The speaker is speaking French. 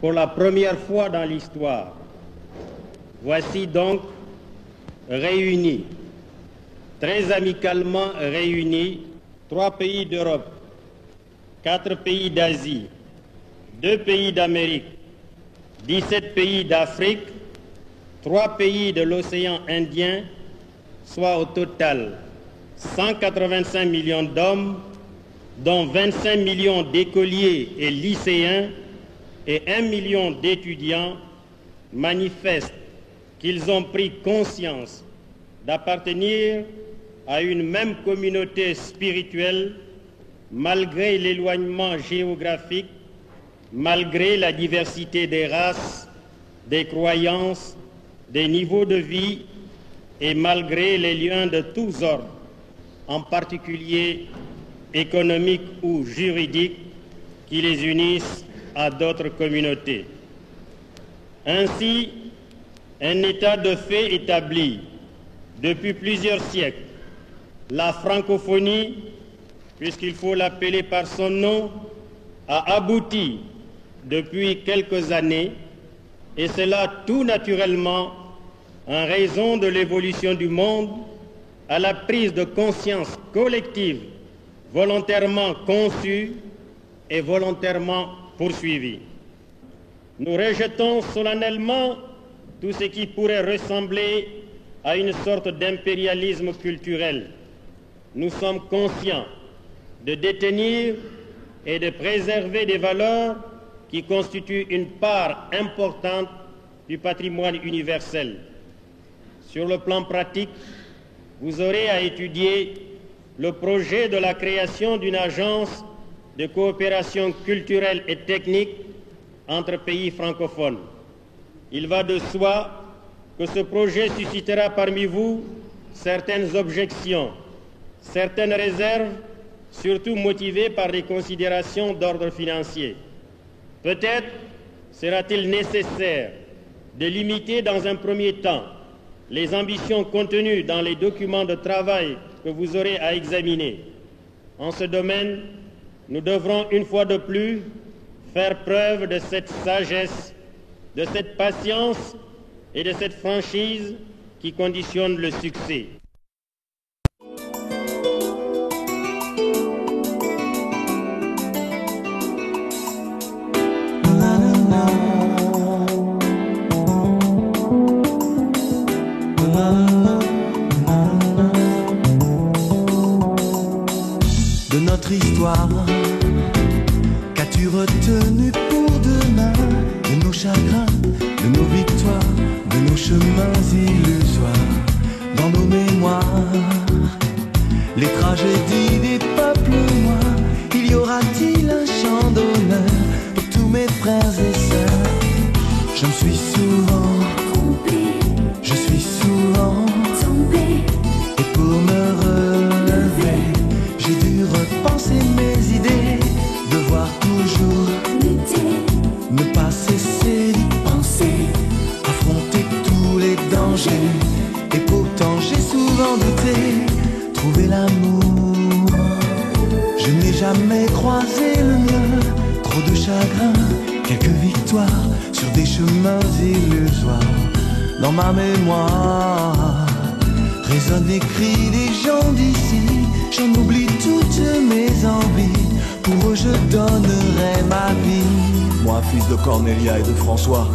pour la première fois dans l'histoire. Voici donc réunis, très amicalement réunis, 3 pays d'Europe, 4 pays d'Asie, 2 pays d'Amérique, 17 pays d'Afrique, 3 pays de l'océan Indien, soit au total 185 millions d'hommes, dont 25 millions d'écoliers et lycéens et 1 million d'étudiants, manifestent qu'ils ont pris conscience d'appartenir à une même communauté spirituelle malgré l'éloignement géographique, malgré la diversité des races, des croyances, des niveaux de vie et malgré les liens de tous ordres, en particulier économiques ou juridiques, qui les unissent à d'autres communautés. Ainsi, un état de fait établi depuis plusieurs siècles, la francophonie, puisqu'il faut l'appeler par son nom, a abouti depuis quelques années, et cela tout naturellement en raison de l'évolution du monde, à la prise de conscience collective volontairement conçue et volontairement poursuivie. Nous rejetons solennellement tout ce qui pourrait ressembler à une sorte d'impérialisme culturel. Nous sommes conscients de détenir et de préserver des valeurs qui constituent une part importante du patrimoine universel. Sur le plan pratique, vous aurez à étudier le projet de la création d'une agence de coopération culturelle et technique entre pays francophones. Il va de soi que ce projet suscitera parmi vous certaines objections, certaines réserves, surtout motivées par des considérations d'ordre financier. Peut-être sera-t-il nécessaire de limiter dans un premier temps les ambitions contenues dans les documents de travail que vous aurez à examiner. En ce domaine, nous devrons une fois de plus faire preuve de cette sagesse, de cette patience et de cette franchise qui conditionnent le succès. De notre histoire, qu'as-tu retenu pour demain? De nos chagrins, de nos victoires, de nos chemins illusoires, dans nos mémoires, les tragédies des peuples noirs. Il y aura-t-il un chant d'honneur pour tous mes frères et sœurs? Je me suis souvent trompé, je suis souvent tombé, et pour me relever, j'ai dû repenser mes idées, devoir toujours lutter, ne pas cesser d'y penser, affronter tous les dangers. Et pourtant j'ai souvent douté, trouver l'amour, je n'ai jamais croisé le mien. Trop de chagrin, quelques victoires sur des chemins illusoires. Dans ma mémoire résonnent les cris des gens d'ici. J'en oublie toutes mes envies, pour eux je donnerai ma vie. Moi, fils de Cornelia et de François,